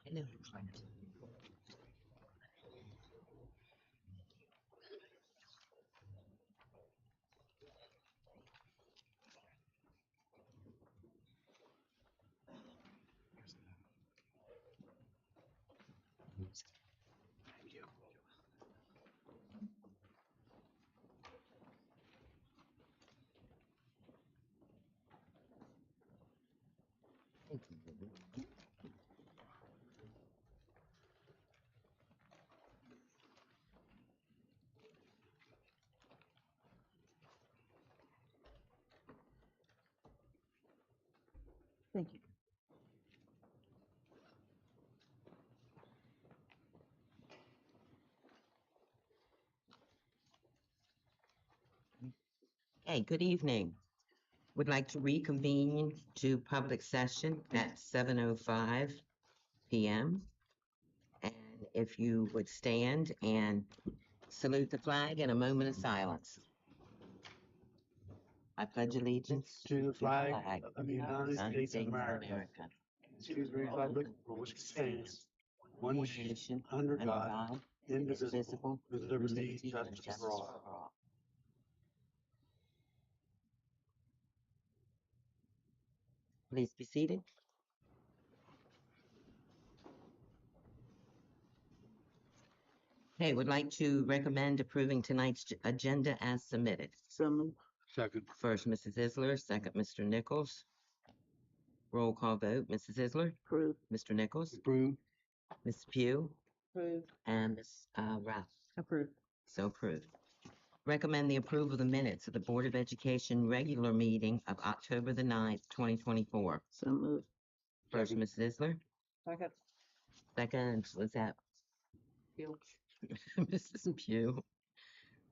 I know. Thank you. Hey, good evening. Would like to reconvene to public session at 7:05 p.m. And if you would stand and salute the flag in a moment of silence. I pledge allegiance to the flag of the United United States of America, to the republic for which it stands, one nation, under God, indivisible, with liberty and justice for all. Please be seated. Okay, would like to recommend approving tonight's agenda as submitted. Second. First, Mrs. Isler, second, Mr. Nichols. Roll call vote, Mrs. Isler? Approved. Mr. Nichols? Approved. Ms. Pugh? Approved. And Ms. Ralph? Approved. So approved. Recommend the approval of the minutes of the Board of Education regular meeting of October the 9th, 2024. So moved. First, Second. Mrs. Isler? Second. Second, was that Pugh. Mrs. Pugh?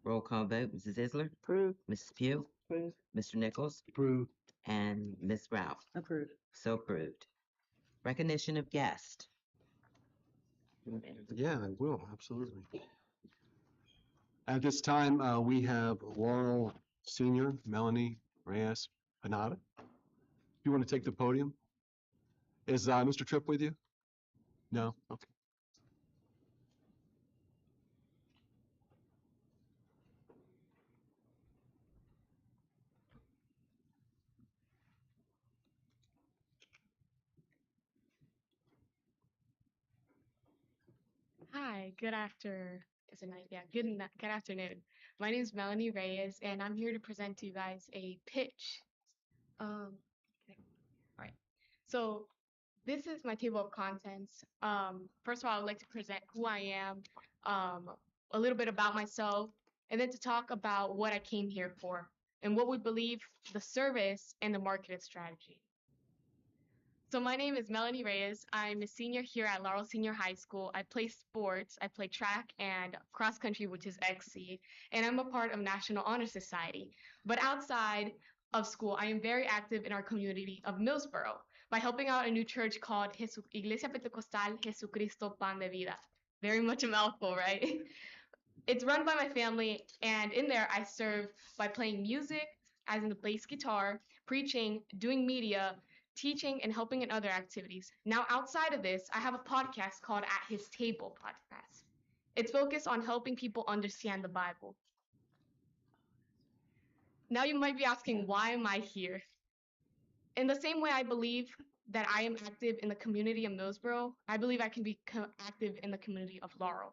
Roll call vote, Mrs. Isler? Approved. Mrs. Pugh? Approved. Mr. Nichols? Approved. And Ms. Ralph? Approved. So approved. Recognition of guest. Yeah, I will, absolutely. At this time, we have Laurel Senior, Melanie Reyes Panada. You want to take the podium? Is Mr. Tripp with you? No? Okay. Hi, is it night? Yeah, good afternoon. My name is Melanie Reyes, and I'm here to present to you guys a pitch. Okay. All right. So this is my table of contents. First of all, I'd like to present who I am, a little bit about myself, and then to talk about what I came here for and what we believe the service and the marketing strategy. So my name is Melanie Reyes. I'm a senior here at Laurel Senior High School. I play sports. I play track and cross country, which is XC, and I'm a part of National Honor Society. But outside of school, I am very active in our community of Millsboro by helping out a new church called Iglesia Pentecostal Jesucristo Pan de Vida. Very much a mouthful, right? It's run by my family, and in there I serve by playing music, as in the bass guitar, preaching, doing media, teaching, and helping in other activities. Now, outside of this, I have a podcast called At His Table Podcast. It's focused on helping people understand the Bible. Now, you might be asking, why am I here? In the same way I believe that I am active in the community of Millsboro, I believe I can be active in the community of Laurel.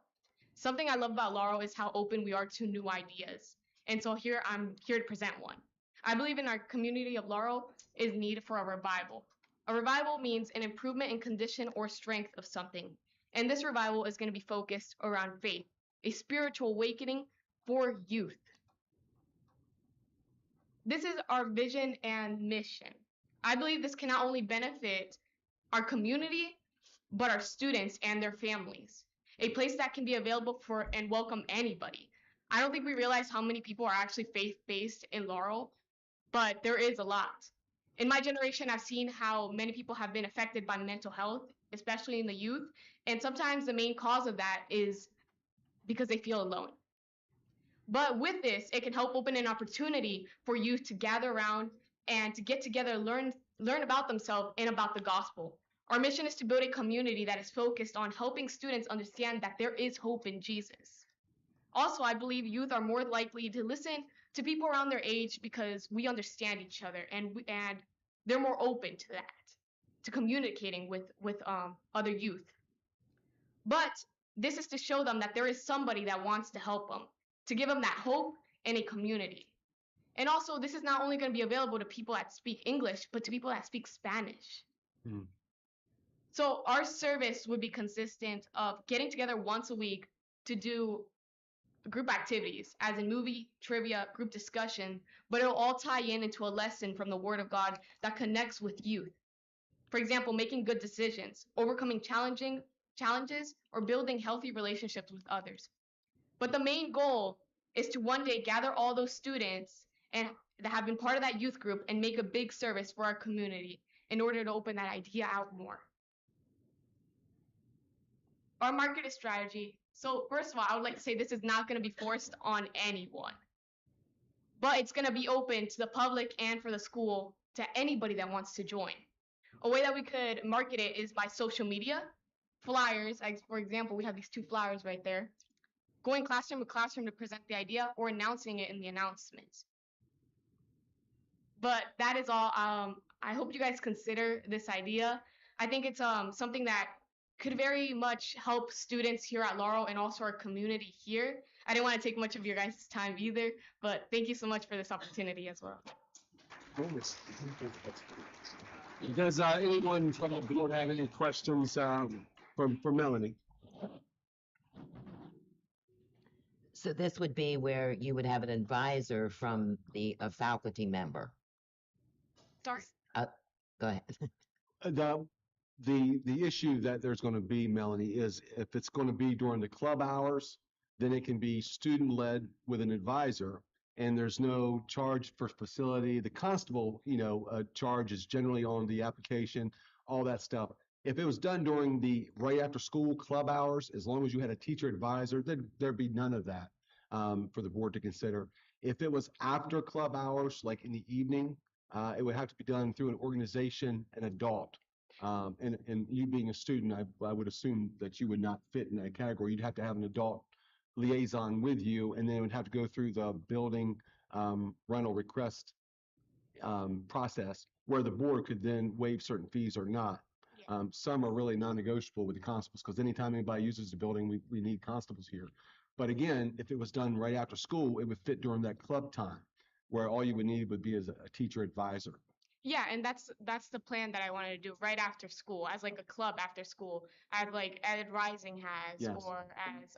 Something I love about Laurel is how open we are to new ideas. And so here I'm here to present one. I believe in our community of Laurel is need for a revival. A revival means an improvement in condition or strength of something. And this revival is going to be focused around faith, a spiritual awakening for youth. This is our vision and mission. I believe this can not only benefit our community, but our students and their families. A place that can be available for and welcome anybody. I don't think we realize how many people are actually faith-based in Laurel, but there is a lot. In my generation, I've seen how many people have been affected by mental health, especially in the youth, and sometimes the main cause of that is because they feel alone. But with this, it can help open an opportunity for youth to gather around and to get together, learn about themselves and about the gospel. Our mission is to build a community that is focused on helping students understand that there is hope in Jesus. Also, I believe youth are more likely to listen to people around their age because we understand each other, and they're more open to that, to communicating with other youth. But this is to show them that there is somebody that wants to help them, to give them that hope and a community. And also, this is not only going to be available to people that speak English, but to people that speak Spanish. Hmm. So our service would be consistent of getting together once a week to do group activities, as in movie, trivia, group discussion, but it'll all tie in into a lesson from the Word of God that connects with youth. For example, making good decisions, overcoming challenges, or building healthy relationships with others. But the main goal is to one day gather all those students and that have been part of that youth group and make a big service for our community in order to open that idea out more. Our marketing strategy. So first of all, I would like to say this is not going to be forced on anyone, but it's going to be open to the public and for the school to anybody that wants to join. A way that we could market it is by social media, flyers. For example, we have these 2 flyers right there. Going classroom to classroom to present the idea or announcing it in the announcements. But that is all. I hope you guys consider this idea. I think it's something that could very much help students here at Laurel and also our community here. I didn't want to take much of your guys' time either, but thank you so much for this opportunity as well. Does anyone from the board have any questions for Melanie? So this would be where you would have an advisor from a faculty member. Sorry. Go ahead. The issue that there's going to be, Melanie, is if it's going to be during the club hours, then it can be student-led with an advisor, and there's no charge for facility. The constable, charge is generally on the application, all that stuff. If it was done during the right after school club hours, as long as you had a teacher advisor, there'd be none of that for the board to consider. If it was after club hours, like in the evening, it would have to be done through an organization, an adult. And you being a student, I would assume that you would not fit in that category. You'd have to have an adult liaison with you, and then it would have to go through the building rental request process where the board could then waive certain fees or not. Yeah. Some are really non-negotiable with the constables because anytime anybody uses the building, we need constables here. But again, if it was done right after school, it would fit during that club time where all you would need would be as a teacher advisor. Yeah, and that's the plan that I wanted to do right after school, as like a club after school, as like Ed Rising has, Yes. or as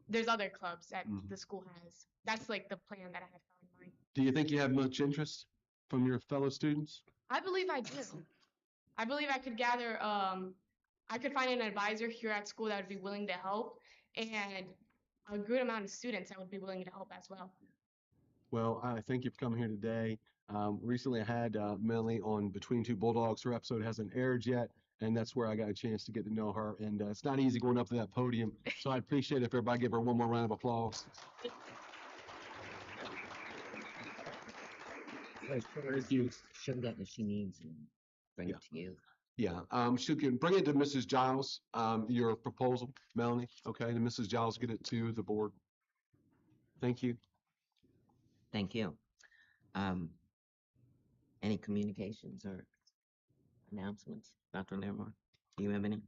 there's other clubs that Mhm. the school has. That's like the plan that I had in mind. Do you think you have much interest from your fellow students? I believe I do. I believe I could gather I could find an advisor here at school that would be willing to help, and a good amount of students that would be willing to help as well. Well, I thank you for coming here today. Recently, I had Melanie on Between Two Bulldogs. Her episode hasn't aired yet, and that's where I got a chance to get to know her. And it's not easy going up to that podium, so I appreciate it if everybody give her one more round of applause. Thank you. She'll get what she needs and bring Yeah. it to you. Yeah, she can bring it to Mrs. Giles, your proposal, Melanie, okay, and Mrs. Giles get it to the board. Thank you. Thank you. Any communications or announcements, Dr. Larimore? Do you have any?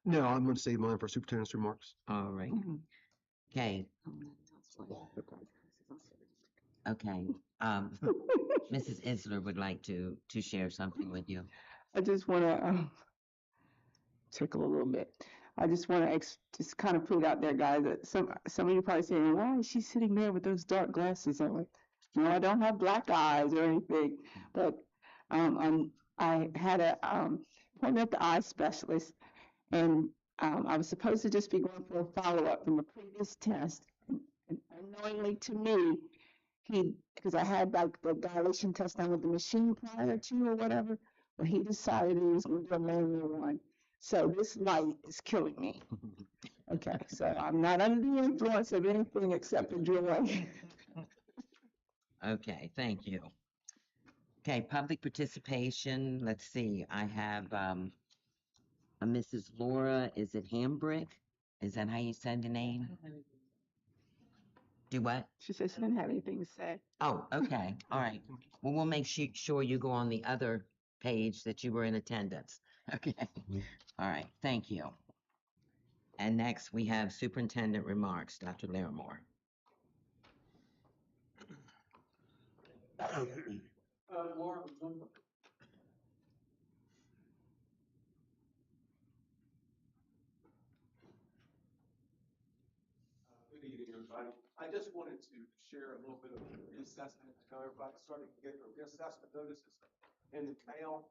No, I'm going to save mine for superintendent's remarks. All right. Okay. Okay. Mrs. Isler would like to share something with you. I just want to tickle a little bit. I just want to just kind of put it out there, guys, that some of you probably saying, why is she sitting there with those dark glasses? I'm like, no, I don't have black eyes or anything, but I had a appointment at the eye specialist, and I was supposed to just be going for a follow-up from a previous test, and unknowingly to me, because I had like the dilation test done with the machine prior to or whatever, but he decided he was going to do a manual one. So this light is killing me. Okay, so I'm not under the influence of anything except the joy. Okay, thank you. Okay, public participation. Let's see. I have a Mrs. Laura, is it Hambrick? Is that how you said the name? Do what? She said she didn't have anything to say. Oh, okay. All right. Well, we'll make sure you go on the other page that you were in attendance. Okay. All right. Thank you. And next we have superintendent remarks, Dr. Larimore. Laura, good evening, everybody. I just wanted to share a little bit of reassessment. I know everybody's starting to get their reassessment notices in the mail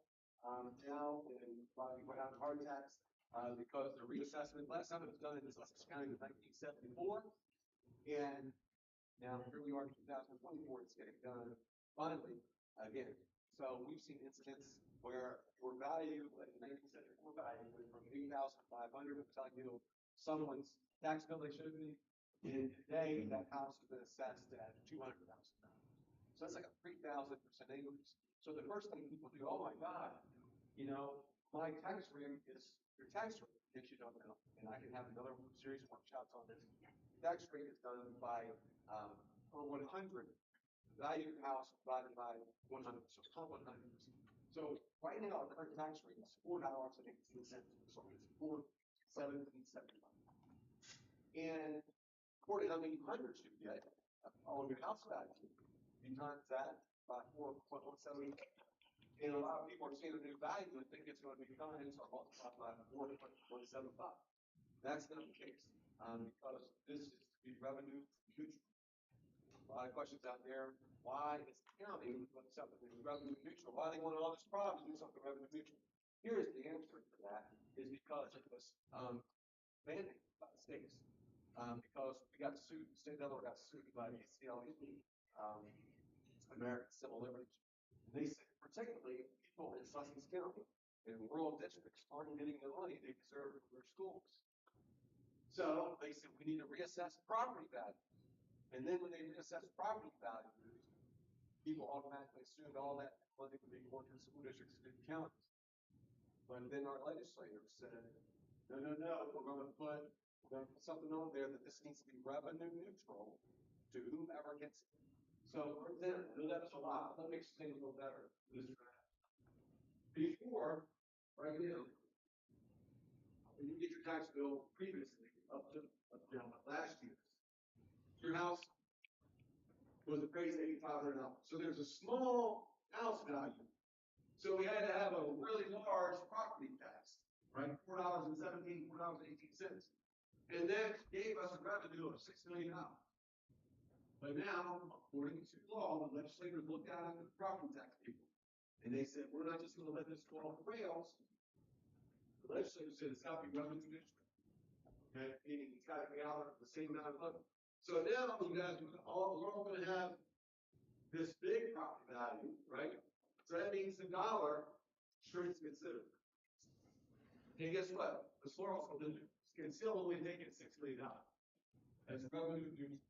now, and a lot of people have heart attacks because the reassessment, last time it was done in Sussex County was 1974, and now here we are in 2024, it's getting done finally again. So we've seen incidents where your value, like 1974 value, went from 8,500, I'm telling you, someone's tax bill they showed me, and today that house has been assessed at $200,000. So that's like a 3,000% increase. So the first thing people do, oh my God, you know, my tax rate is your tax rate, in case you don't know, and I can have another series of workshops on this. Tax rate is done by 100 value of the house divided by 100, so per 100. So right now, our current tax rate is $4.18. So it's $4.1775. And according to how many hundreds you get, all of your house value, you times that by 4.17. And a lot of people are seeing a new value and think it's going to be fine, so multiplied by 4.175. That's not the case, because this is to be revenue neutral. A lot of questions out there. Why is the county doing something that's revenue neutral? Why do they want all this problem to do something revenue neutral? Here's the answer to that: is because it was mandated by the states. Because we got sued, the state of Delaware got sued by the ACLU, American Civil Liberties. They said, particularly people in Sussex County and rural districts aren't getting the money they deserve for their schools. So they said we need to reassess property value. And then when they reassess property values, people automatically assumed all that money would be going to the school districts and the counties. But then our legislators said, no, we're going to put something on there that this needs to be revenue neutral to whomever gets it. So for example, I know that's a lot, that makes things a little better. Before, right now, when you get your tax bill previously, up to last year's, your house was appraised at $8,500. So there's a small house value. So we had to have a really large property tax, right? $4.18. And that gave us a revenue of $6 million. But now, according to law, the legislators looked at the property tax people. And they said, we're not just going to let this go off the rails. The legislature said it's got to be revenue neutral. Okay, meaning it's got to be out at the same amount of money. So now you guys we're all going to have this big property value, right? So that means the dollar shrinks considerably. And guess what? The Sorrells can still only take it $6 million. That's revenue neutral.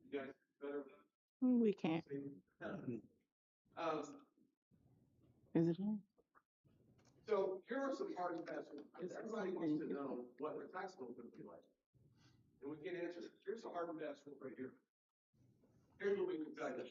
You guys better. We can't. Is it on? So here are some hard and fast rules. Everybody wants to know what their tax bill is going to be like. And we can't answer this. Here's a hard and fast rule right here. Here's what we can tell you.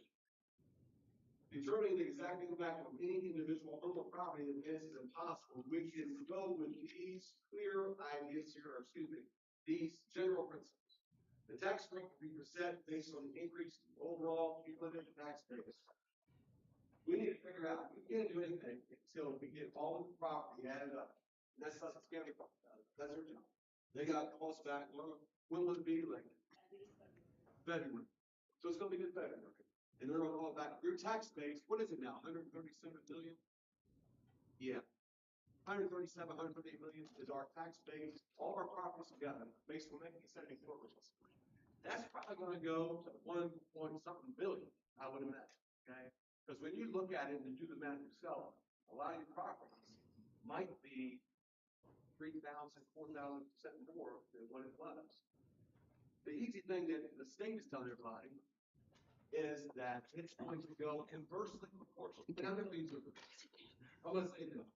Determining the exact impact of any individual home or property is impossible. We can go with these clear ideas here, or excuse me, these general principles. The tax rate can be set based on the increase in overall cumulative tax base. We need to figure out, we can't do anything until we get all of the property added up. And that's Sussex County property. That's their job. They got costs back. When will it be? Like February. So it's going to be good February. And they're going to call back your tax base. What is it now? 137 million? Yeah. 137, 138 million is our tax base. All of our properties together based on 1974 rules. That's probably going to go to 1 point something billion, I would imagine. Okay. Because when you look at it and do the math yourself, a lot of your properties might be 3,000, 4,000% more than what it was. The easy thing that the state is telling everybody is that it's going to go inversely proportional. Now, I'm gonna say this,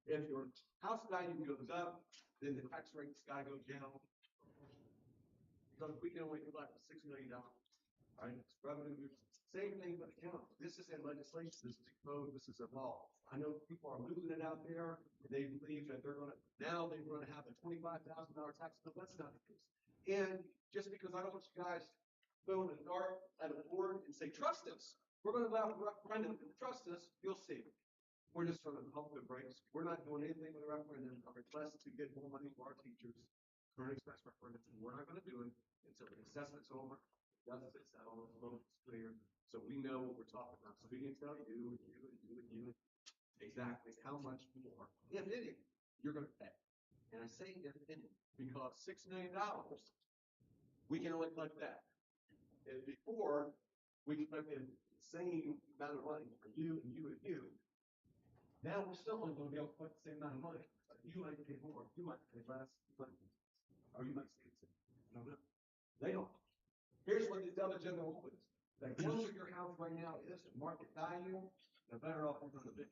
if your house value goes up, then the tax rate's gotta go down. Because we can only collect $6 million, right? It's revenue, same thing with the county. This is in legislation, this is a code, this is a law. I know people are moving it out there, and they believe that now they're gonna have a $25,000 tax bill. That's not the case. And just because I don't want you guys throwing a dart at a board and say, trust us, we're gonna allow a referendum, trust us, you'll see. We're just trying to pump the brakes. We're not doing anything with a referendum, a request to get more money for our teachers, current express referendum. We're not gonna do it until the assessment's over, doesn't it settle, the vote is clear, so we know what we're talking about. So we can tell you exactly how much more, if any, you're gonna pay. And I say if any, because $6 million, we can only collect that. And before, we collected the same amount of money for you and you and you. Now we're still only gonna be able to collect the same amount of money. You might pay more, you might pay less, or you might stay the same. I don't know. They don't. Here's what the other general rule is. The closer your house right now is to market value, the better off we're gonna be.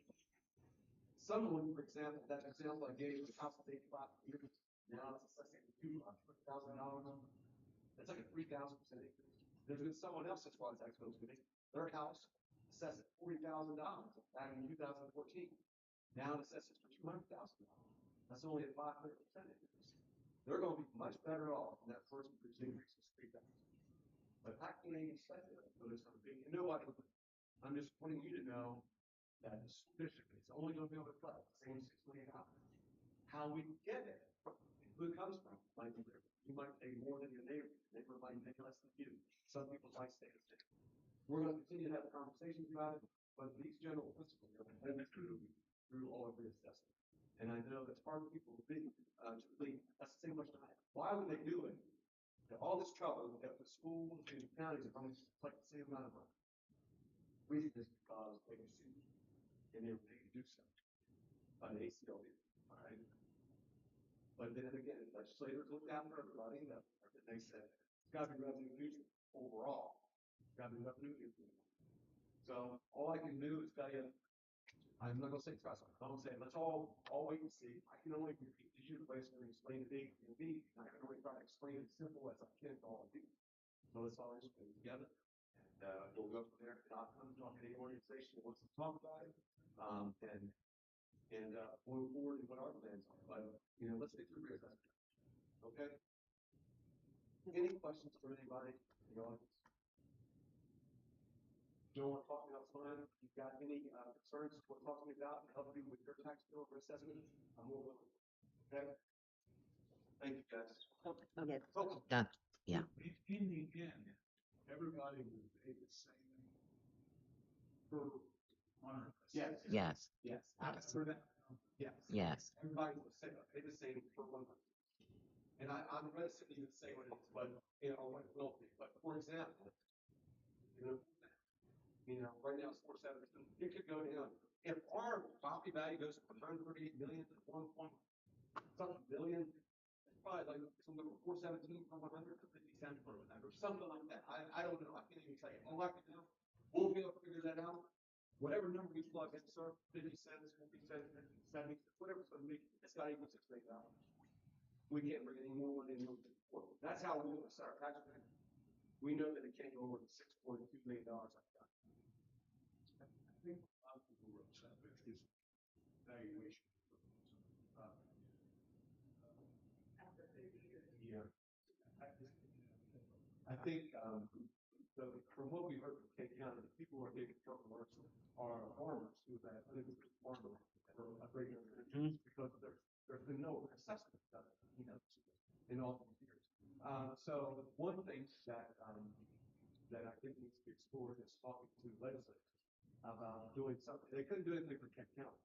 Someone, for example, that example I gave, the house is 85 years, now it's assessing $200,000. That's like a 3,000% increase. There's been someone else that's brought tax bills to me. Their house assessed at $40,000 back in 2014. Now it assesses for $200,000. That's only a 500% increase. They're going to be much better off than that first increase is 3,000. But I can't even say that. So it's going to be, I'm just wanting you to know that it's only going to be able to collect the same $6 million. How we get it, who it comes from, might be different. You might pay more than your neighbor. Your neighbor might pay less than you. Some people might stay the same. We're going to continue to have conversations about it, but these general principles are going to through all of the assessment. And I know that's hard for people to believe, that's the same much time. Why would they do it? All this trouble that the schools and counties are only collect the same amount of money. Reason is because they can see and they're paid to do so by the ACLU. All right. But then again, legislators looked after everybody, and they said it's got to be revenue neutral overall. It's got to be revenue neutral. So all I can do is tell you, I'm not going to say trust me. I'm going to say let's all wait and see. I can only repeat to you the way it's going to explain to me, and I can only try to explain it as simple as I can to all of you. So let's all just put it together, and we'll go from there. And I'll come talk to any organization that wants to talk about it, and move forward in what our plans are. But let's get through this. Okay. Any questions for anybody in the audience? You don't want to talk about fine. If you've got any concerns we're talking about, help you with your tax bill or assessment, I'm more willing. Okay. Thank you, guys. Okay. Done. Yeah. In the end, everybody will pay the same per month. Yes. Yes. Yes. For that. Yes. Yes. Everybody will pay the same for 1 month. And I'm reticent to even say what it is, but what it will be. But for example, right now it's 417. It could go down. If our property value goes from 138 million to 1.something billion, it's probably like something from 417 from 100 to 50 cents per 100, or something like that. I don't know. I can't even say it. All I can do, we'll be able to figure that out. Whatever number we plug in, sir, 50 cents, 50 cents, 70 cents, whatever it's going to be, it's got to equal $6 million. We can't bring any more money in. That's how we're going to start our tax payment. We know that it can't go over $6.2 million like that. I think a lot of people were upset with his valuation. Yeah. I think from what we heard from Kate County, the people who are getting customers are farmers who have farmers that are upgrading their energy because there's been no assessment done, in all these years. So one thing that I think needs to be explored is talking to legislators about doing something. They couldn't do anything for Kent County,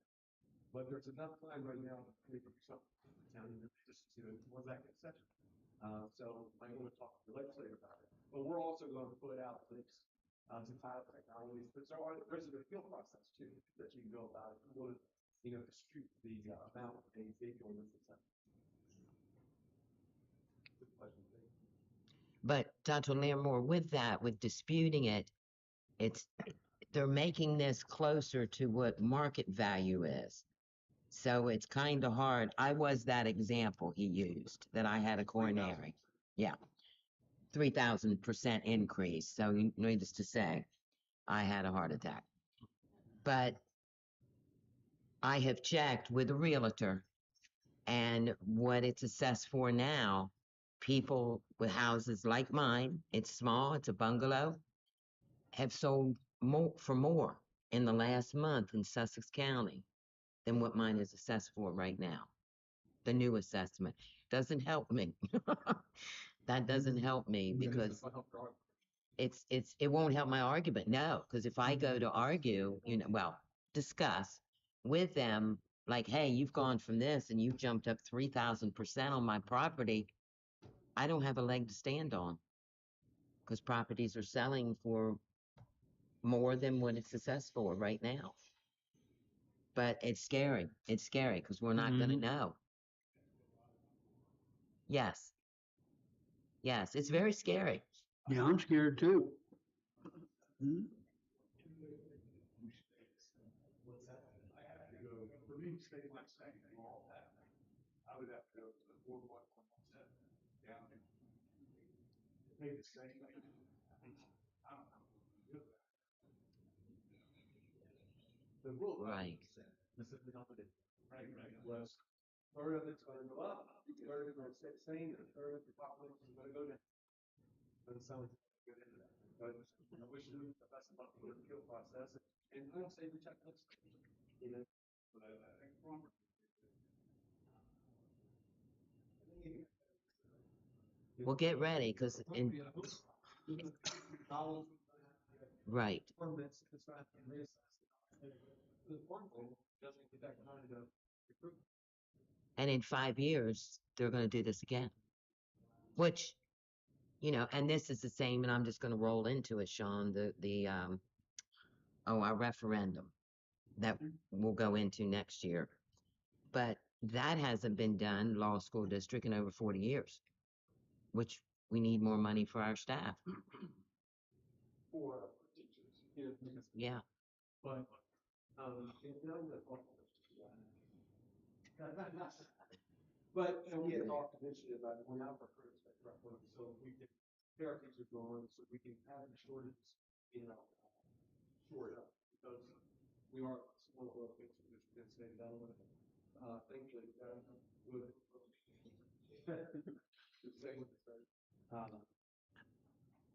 but there's enough time right now to do something for the county just towards that concession. So I want to talk to the legislator about it. But we're also going to put out links to pilot technologies. But there's an appeal process too that you can go about if you want to distribute the amount of a vehicle in this assessment. Good question. Thank you. But Dr. Larimore, with that, with disputing it, they're making this closer to what market value is. So it's kind of hard. I was that example he used, that I had a coronary. Yeah. 3,000% increase. So needless to say, I had a heart attack. But I have checked with a realtor, and what it's assessed for now, people with houses like mine, it's small, it's a bungalow, have sold more in the last month in Sussex County than what mine is assessed for right now. The new assessment doesn't help me. That doesn't help me because it won't help my argument. No, because if I go to argue, discuss with them, like, hey, you've gone from this and you've jumped up 3,000% on my property, I don't have a leg to stand on because properties are selling for more than what it's assessed for right now. But it's scary. It's scary because we're not going to know. Yes. Yes, it's very scary. Yeah, I'm scared too. Mhm. I have to go, for me to stay my same thing all that, I would have to go to the 4.17 county. Pay the same thing. I don't know. The rule. Right. This is the company. Right, was part of it's gonna go up, part of it's gonna stay the same, and part of the population is gonna go down. Doesn't sound like it's good into that, but I wish you the best of luck with the appeal process, and I don't say the checklist. You know, but I think wrong. Well, get ready because right. Permits, it's not reassessed. The farm bill doesn't get that kind of recruitment. And in 5 years, they're going to do this again. Which, and this is the same, and I'm just going to roll into it, Sean. Our referendum that we'll go into next year. But that hasn't been done, law school district, in over 40 years, which we need more money for our staff. For teachers, Yeah. but but we had talked initially about going out for career referendum, so we can get our teachers going, so we can have the shortage, short up, because we are one of the things that has been said down with. Thankfully, with the same with the same.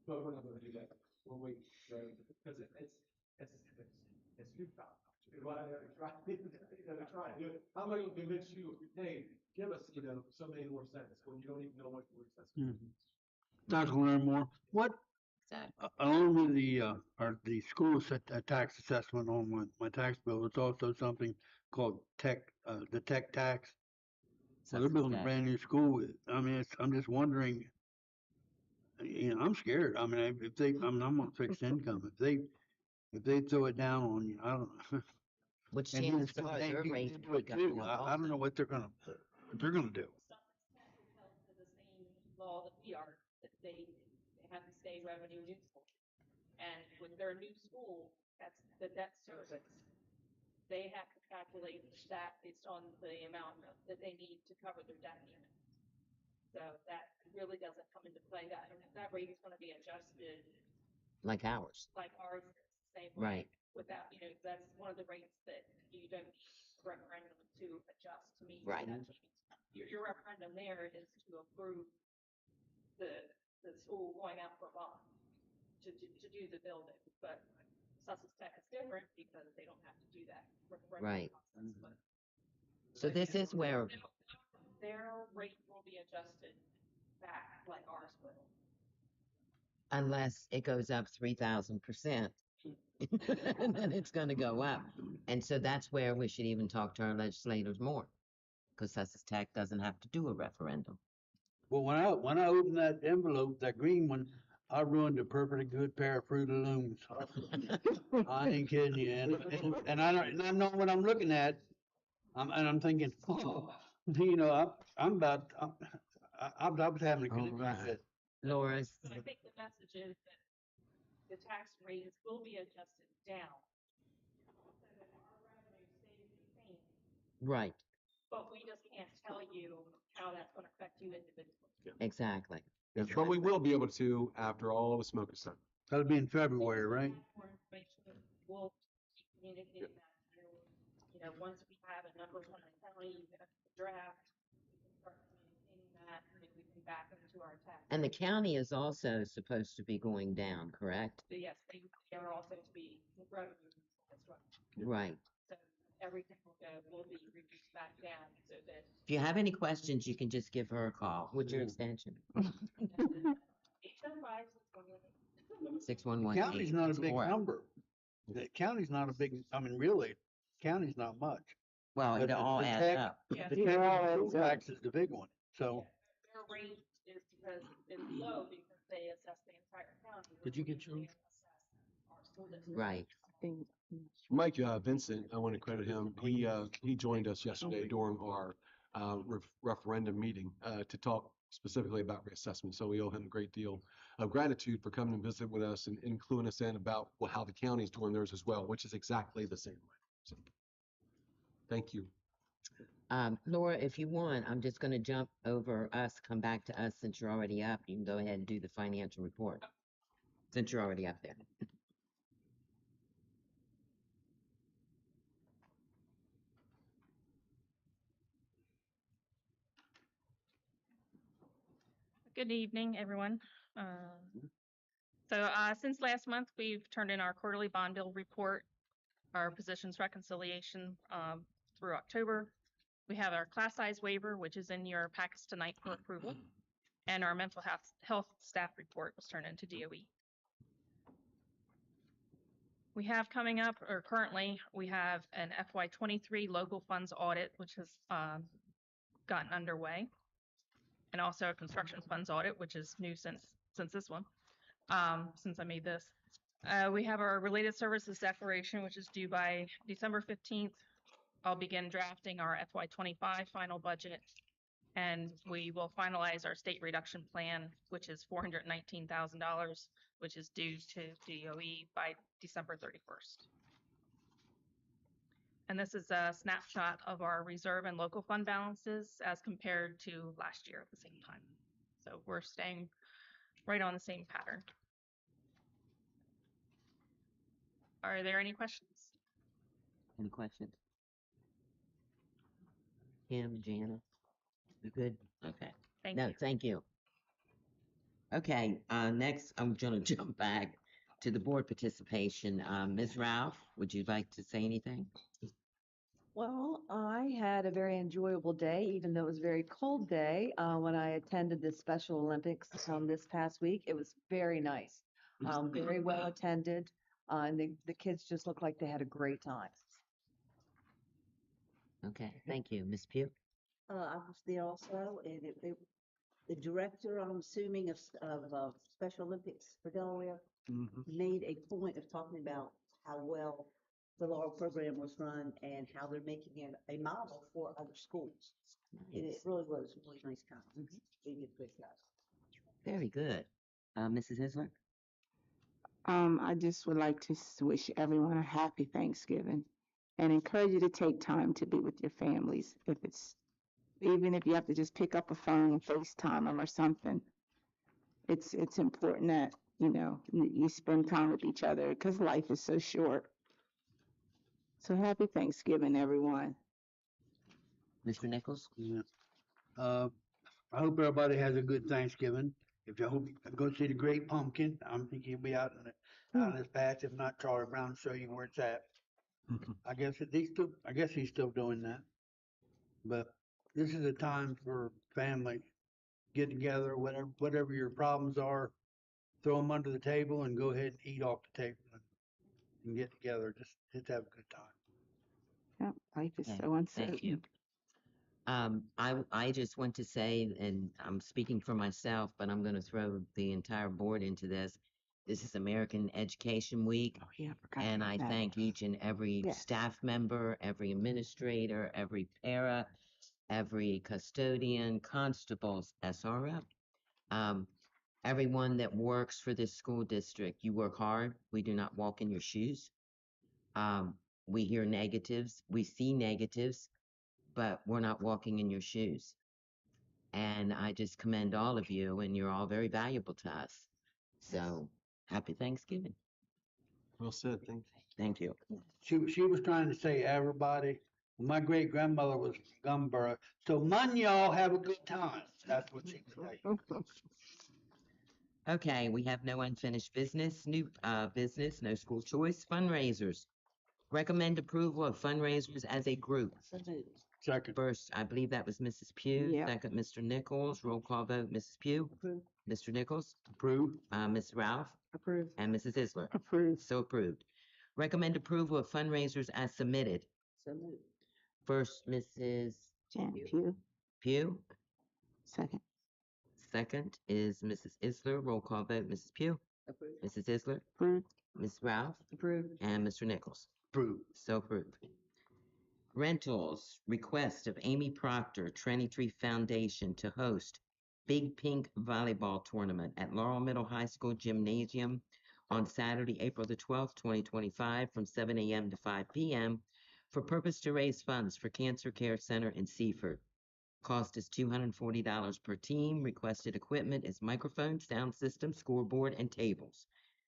But we're not going to do that. We'll wait, right? Because it's futile. Why try to do it? How am I going to convince you? Hey, give us, so many more cents when you don't even know what your cents. Not to learn more. What, Exactly. along with the school tax assessment on my tax bill, it's also something called the tech tax. So they're building a brand new school. I mean, I'm just wondering, I'm scared. I mean, I'm on fixed income. If they throw it down on you, I don't know. Which And chances then are they their do rate do it too. I don't know what they're gonna do. Held to the same law that we are, that they have to stay revenue neutral. And with their new school, that's the debt service. They have to calculate that based on the amount that they need to cover their debt payment. So that really doesn't come into play. That rate is going to be adjusted like ours. like ours is the same way. Right. Without, that's one of the rates that you don't need a referendum to adjust to meet. Right. Your referendum there is to approve the school going out for bond to do the building, but Sussex Tech is different because they don't have to do that Right. process. But So this is where their rate will be adjusted back like ours will. unless it goes up 3,000%, and then it's going to go up. And so that's where we should even talk to our legislators more, because Sussex Tech doesn't have to do a referendum. Well, when I opened that envelope, that green one, I ruined a perfectly good pair of Fruit of Looms. I ain't kidding you. And I know what I'm looking at. I'm thinking, oh, I'm about. I was having a good Laura's. So I think the message is that the tax rates will be adjusted down. So that our revenue stays the same, Right, but we just can't tell you how that's gonna affect you individually. exactly. Yeah, but we will be able to after all the smoke is done. That'll be in February, right? More information, we'll keep communicating that to you. You know, once we have a number from the county, you get a draft, we can start communicating that, and then we can back into our tax. And the county is also supposed to be going down, correct? So yes, they are also to be revenue as well. Right. So everything will be reduced back down so that If you have any questions, you can just give her a call. What's your extension? 875 is 611. County's not a big number. The county's not a big, I mean, really, county's not much. Well, But it all the adds tech- up. Yeah. The It tech all and adds school up. tax is the big one, so. their rate is because it's low because they assess the entire county. Did you get yours? They assess our school district. Right. Mike Vincent, I want to credit him. He joined us yesterday during our referendum meeting to talk specifically about reassessment. So we owe him a great deal of gratitude for coming and visit with us and including us in about how the county's doing theirs as well, which is exactly the same way. So, thank you. Laura, if you want, I'm just going to jump over us, come back to us since you're already up. You can go ahead and do the financial report since you're already up there. Good evening, everyone. Since last month, we've turned in our quarterly bond bill report, our positions reconciliation through October. We have our class size waiver, which is in your packets tonight for approval, and our mental health staff report was turned into DOE. We have coming up, or currently, we have an FY23 local funds audit, which has gotten underway, and also a construction funds audit, which is new since this one, since I made this. We have our related services declaration, which is due by December 15th. I'll begin drafting our FY25 final budget, and we will finalize our state reduction plan, which is $419,000, which is due to DOE by December 31st. And this is a snapshot of our reserve and local fund balances as compared to last year at the same time. So we're staying right on the same pattern. Are there any questions? Any questions? Kim, Jana, you good? Okay. Thank No, you. thank you. Okay, next I'm gonna jump back to the board participation. Ms. Ralph, would you like to say anything? Well, I had a very enjoyable day, even though it was a very cold day, when I attended the Special Olympics this past week. It was very nice, very well attended, and the kids just looked like they had a great time. Okay, thank you. Ms. Pugh? I was there also, and the director, I'm assuming, of Special Olympics for Delaware made a point of talking about how well the law program was run and how they're making it a model for other schools. And it really was a really nice conference. They did a good job. Very good. Mrs. Isler? I just would like to wish everyone a happy Thanksgiving and encourage you to take time to be with your families. Even if you have to just pick up a phone and FaceTime them or something, it's important that, you spend time with each other because life is so short. So happy Thanksgiving, everyone. Mr. Nichols? Yeah. I hope everybody has a good Thanksgiving. If you hope go see the Great Pumpkin, I'm thinking he'll be out in his patch. If not, Charlie Brown will show you where it's at. I guess he's still doing that. But this is a time for family get together. Whatever your problems are, throw them under the table and go ahead and eat off the table and get together. Just have a good time. Yeah, life is Okay, so uncertain. thank you. I just want to say, and I'm speaking for myself, but I'm going to throw the entire board into this. This is American Education Week, Oh, yeah, I forgot and about I that. thank each and every Yes. staff member, every administrator, every para, every custodian, constables, SRO, everyone that works for this school district. You work hard. We do not walk in your shoes. We hear negatives, we see negatives, but we're not walking in your shoes. And I just commend all of you, and you're all very valuable to us. So happy Thanksgiving. Well said, Thank you. She was trying to say everybody. My great grandmother was from Gumboro, so man, y'all have a good time. That's what she was saying. Okay, we have no unfinished business, new business, no school choice, fundraisers. Recommend approval of fundraisers as a group. So moved. Second. First, I believe that was Mrs. Pugh. Yep. Second, Mr. Nichols. Roll call vote, Mrs. Pugh. Approved. Mr. Nichols. Approved. Ms. Ralph. Approved. And Mrs. Isler. Approved. So approved. Recommend approval of fundraisers as submitted. So moved. First, Mrs. Jan Pugh. Pugh. Second. Second is Mrs. Isler. Roll call vote, Mrs. Pugh. Approved. Mrs. Isler. Approved. Ms. Ralph. Approved. And Mr. Nichols. Approved. So approved. Rentals, request of Amy Proctor, Trinity Tree Foundation to host Big Pink Volleyball Tournament at Laurel Middle High School Gymnasium on Saturday, April the 12th, 2025, from 7 a.m. to 5 p.m. for purpose to raise funds for Cancer Care Center in Seaford. Cost is $240 per team. Requested equipment is microphone, sound system, scoreboard, and tables.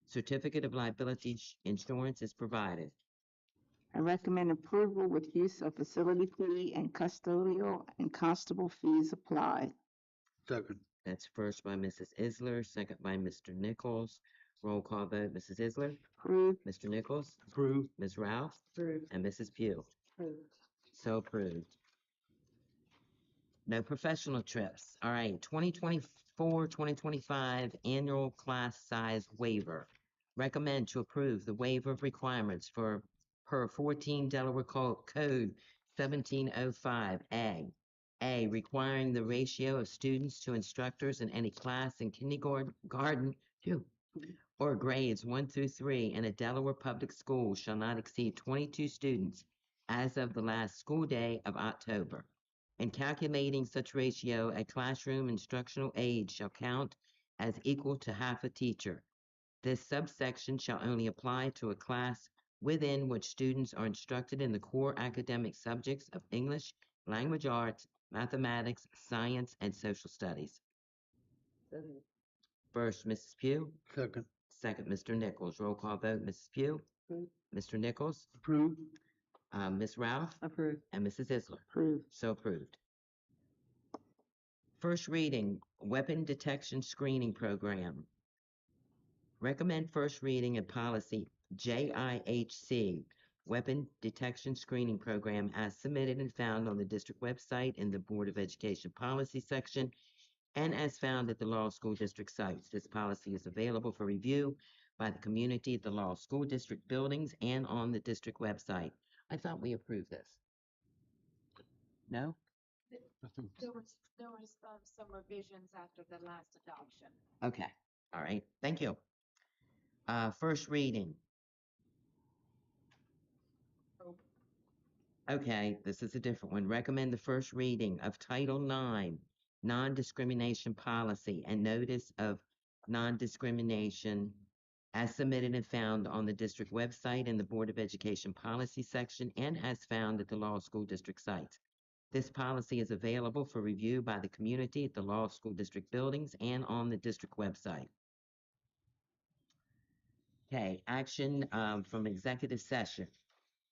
Certificate of liability insurance is provided. I recommend approval with use of facility fee and custodial and constable fees applied. Second. That's first by Mrs. Isler, second by Mr. Nichols. Roll call vote, Mrs. Isler, Approved. Mr. Nichols, Approved. Ms. Ralph, Approved. and Mrs. Pugh. Approved. So approved. No professional trips. All right, 2024-2025 annual class size waiver. Recommend to approve the waiver of requirements for per 14 Delaware Code 1705A. A, requiring the ratio of students to instructors in any class in kindergarten or grades 1 through 3 in a Delaware public school shall not exceed 22 students as of the last school day of October. In calculating such ratio, a classroom instructional aide shall count as equal to half a teacher. This subsection shall only apply to a class within which students are instructed in the core academic subjects of English, language arts, mathematics, science, and social studies. So moved. First, Mrs. Pugh. Second. Second, Mr. Nichols. Roll call vote, Mrs. Pugh. Approved. Mr. Nichols. Approved. Ms. Ralph. Approved. And Mrs. Isler. Approved. So approved. First reading, Weapon Detection Screening Program. Recommend first reading of policy JIHC, Weapon Detection Screening Program, as submitted and found on the district website in the Board of Education Policy section and as found at the Laurel School District sites. This policy is available for review by the community at the Laurel School District buildings and on the district website. I thought we approved this. No? There was some revisions after the last adoption. Okay. All right. Thank you. First reading. Okay, this is a different one. Recommend the first reading of Title IX, Non-Discrimination Policy and Notice of Non-Discrimination as submitted and found on the district website in the Board of Education Policy section and as found at the Laurel School District sites. This policy is available for review by the community at the Laurel School District buildings and on the district website. Okay, action from executive session.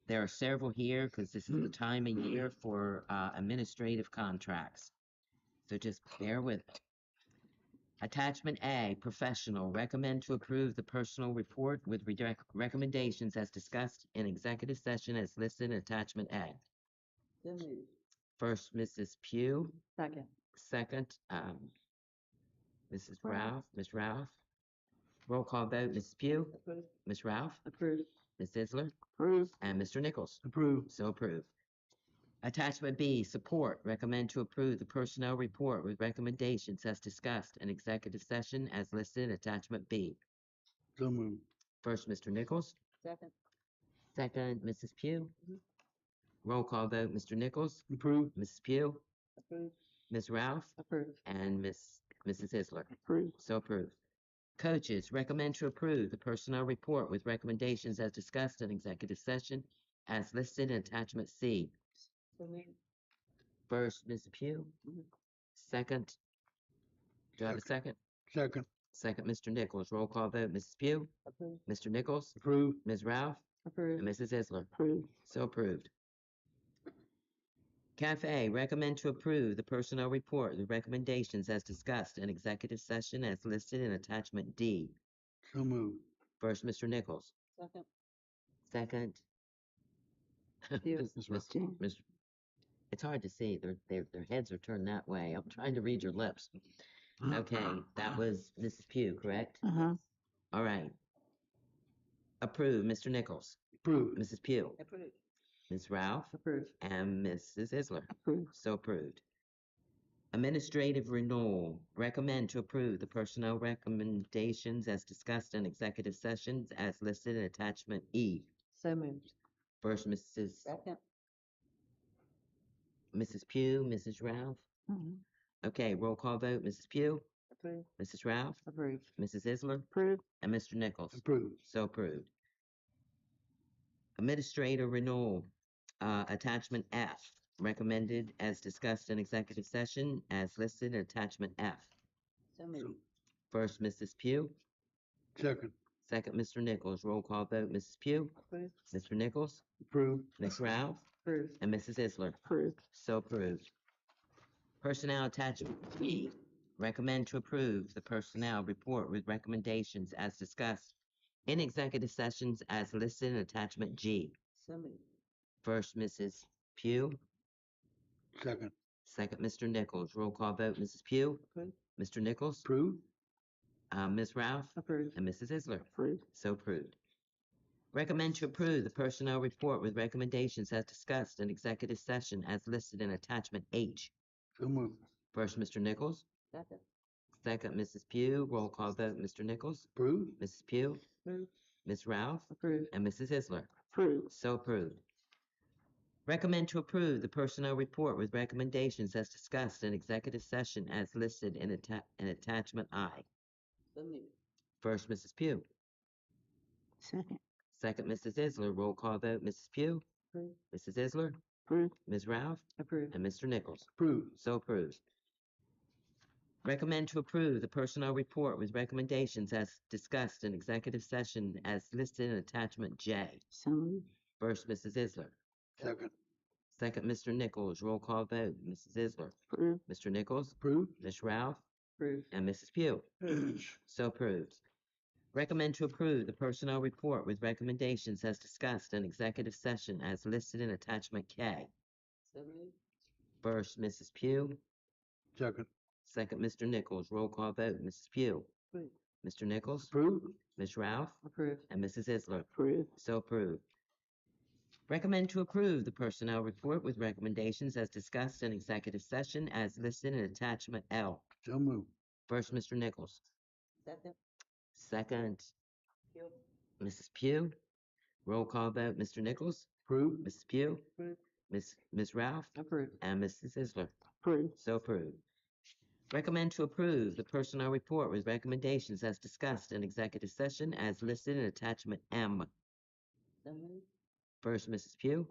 There are several here because this is the time of year for administrative contracts. So just bear with it. Attachment A, professional. Recommend to approve the personal report with recommendations as discussed in executive session as listed in attachment A. So moved. First, Mrs. Pugh. Second. Second, Mrs. Ralph. Ms. Ralph. Roll call vote, Mrs. Pugh. Approved. Ms. Ralph. Approved. Ms. Isler. Approved. And Mr. Nichols. Approved. So approved. Attachment B, support. Recommend to approve the personnel report with recommendations as discussed in executive session as listed in attachment B. So moved. First, Mr. Nichols. Second. Second, Mrs. Pugh. Roll call vote, Mr. Nichols. Approved. Mrs. Pugh. Approved. Ms. Ralph. Approved. And Mrs. Isler. Approved. So approved. Coaches, recommend to approve the personnel report with recommendations as discussed in executive session as listed in attachment C. So moved. First, Ms. Pugh. Second, do I have a second? Second. Second, Mr. Nichols. Roll call vote. Mrs. Pugh? Approved. Mr. Nichols? Approved. Ms. Ralph? And Approved. Mrs. Isler? Approved. So approved. Cafe, recommend to approve the personnel report with recommendations as discussed in executive session as listed in attachment D. So moved. First, Mr. Nichols. Second. Second. Pugh. Mr. It's hard to see. Their heads are turned that way. I'm trying to read your lips. Okay, that was Mrs. Pugh, correct? Uh-huh. All right. Approved, Mr. Nichols. Approved. Mrs. Pugh. Approved. Ms. Ralph. Approved. And Mrs. Isler. Approved. So approved. Administrative renewal. Recommend to approve the personnel recommendations as discussed in executive sessions as listed in attachment E. So moved. First, Second. Mrs. Pugh, Mrs. Ralph. Mhm. Okay, roll call vote. Mrs. Pugh, Approved. Mrs. Ralph, Approved. Mrs. Isler, Approved. and Mr. Nichols. Approved. So approved. Administrator renewal, attachment F, recommended as discussed in executive session as listed in attachment F. So moved. First, Mrs. Pugh, Second. second, Mr. Nichols. Roll call vote. Mrs. Pugh, Approved. Mr. Nichols, Approved. Ms. Ralph, Approved. and Mrs. Isler. Approved. So approved. Personnel attachment E, recommend to approve the personnel report with recommendations as discussed in executive sessions as listed in attachment G. So moved. First, Mrs. Pugh, Second. second, Mr. Nichols. Roll call vote. Mrs. Pugh, Approved. Mr. Nichols, Approved. Ms. Ralph, Approved. and Mrs. Isler. Approved. So approved. Recommend to approve the personnel report with recommendations as discussed in executive session as listed in attachment H. So moved. First, Mr. Nichols, Second. second, Mrs. Pugh. Roll call vote. Mr. Nichols, Approved. Mrs. Pugh, Approved. Ms. Ralph, Approved. and Mrs. Isler. Approved. So approved. Recommend to approve the personnel report with recommendations as discussed in executive session as listed in attachment I. So moved. First, Mrs. Pugh. Second. Second, Mrs. Isler. Roll call vote. Mrs. Pugh, Approved. Mrs. Isler, Approved. Ms. Ralph, Approved. and Mr. Nichols. Approved. So approved. Recommend to approve the personnel report with recommendations as discussed in executive session as listed in attachment J. So moved. First, Mrs. Isler. Second. Second, Mr. Nichols. Roll call vote. Mrs. Isler, Approved. Mr. Nichols, Approved. Ms. Ralph, Approved. and Mrs. Pugh. So approved. Recommend to approve the personnel report with recommendations as discussed in executive session as listed in attachment K. So moved. First, Mrs. Pugh. Second. Second, Mr. Nichols. Roll call vote. Mrs. Pugh, Approved. Mr. Nichols, Approved. Ms. Ralph, Approved. and Mrs. Isler. Approved. So approved. Recommend to approve the personnel report with recommendations as discussed in executive session as listed in attachment L. So moved. First, Mr. Nichols. Second. Second, Pugh. Mrs. Pugh. Roll call vote. Mr. Nichols, Approved. Mrs. Pugh, Approved. Ms. Ralph, Approved. and Mrs. Isler. Approved. So approved. Recommend to approve the personnel report with recommendations as discussed in executive session as listed in attachment M. So moved. First, Mrs. Pugh.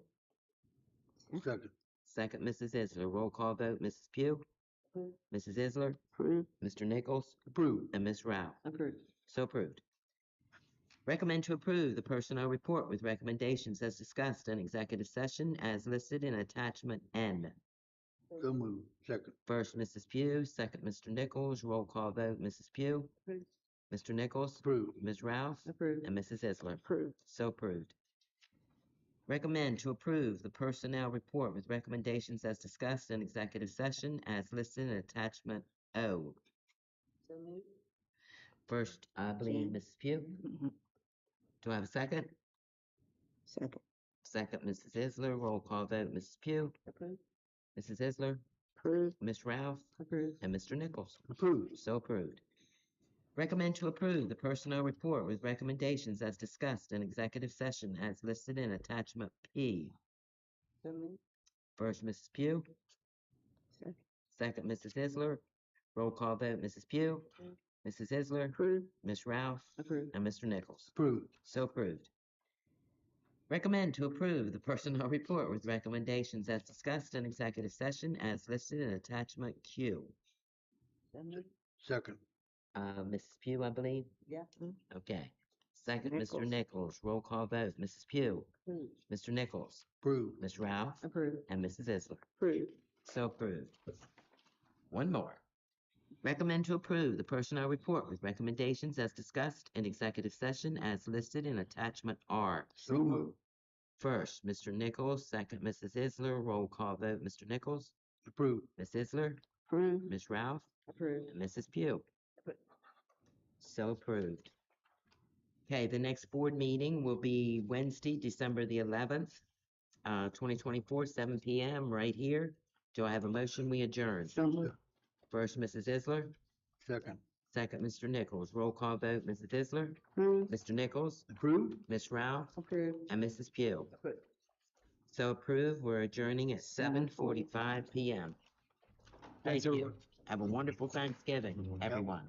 Second. Second, Mrs. Isler. Roll call vote. Mrs. Pugh, Approved. Mrs. Isler, Approved. Mr. Nichols, Approved. and Ms. Ralph. Approved. So approved. Recommend to approve the personnel report with recommendations as discussed in executive session as listed in attachment N. So moved. Second. First, Mrs. Pugh. Second, Mr. Nichols. Roll call vote. Mrs. Pugh, Approved. Mr. Nichols, Approved. Ms. Ralph, Approved. and Mrs. Isler. Approved. So approved. Recommend to approve the personnel report with recommendations as discussed in executive session as listed in attachment O. So moved. First, I believe Mrs. Pugh. Mhm. Do I have a second? Second. Second, Mrs. Isler. Roll call vote. Mrs. Pugh, Approved. Mrs. Isler, Approved. Ms. Ralph, Approved. and Mr. Nichols. Approved. So approved. Recommend to approve the personnel report with recommendations as discussed in executive session as listed in attachment P. So moved. First, Mrs. Pugh. Second. Second, Mrs. Isler. Roll call vote. Mrs. Pugh, Approved. Mrs. Isler, Approved. Ms. Ralph, Approved. and Mr. Nichols. Approved. So approved. Recommend to approve the personnel report with recommendations as discussed in executive session as listed in attachment Q. Second. Mrs. Pugh, I believe? Yeah. Okay. Second, Mr. Nichols. Nichols. Roll call vote. Mrs. Pugh, Approved. Mr. Nichols, Approved. Ms. Ralph, Approved. and Mrs. Isler. Approved. So approved. One more. Recommend to approve the personnel report with recommendations as discussed in executive session as listed in attachment R. So moved. First, Mr. Nichols. Second, Mrs. Isler. Roll call vote. Mr. Nichols, Approved. Ms. Isler, Approved. Ms. Ralph, Approved. and Mrs. Pugh. Approved. So approved. Okay, the next board meeting will be Wednesday, December the 11th, 2024, 7 p.m. right here. Do I have a motion? We adjourn. So moved. First, Mrs. Isler. Second. Second, Mr. Nichols. Roll call vote. Mrs. Isler, Approved. Mr. Nichols, Approved. Ms. Ralph, Approved. and Mrs. Pugh. Approved. So approved. We're adjourning at 7:45 p.m. Thanks, Thank you. everyone. Have a wonderful Thanksgiving, everyone.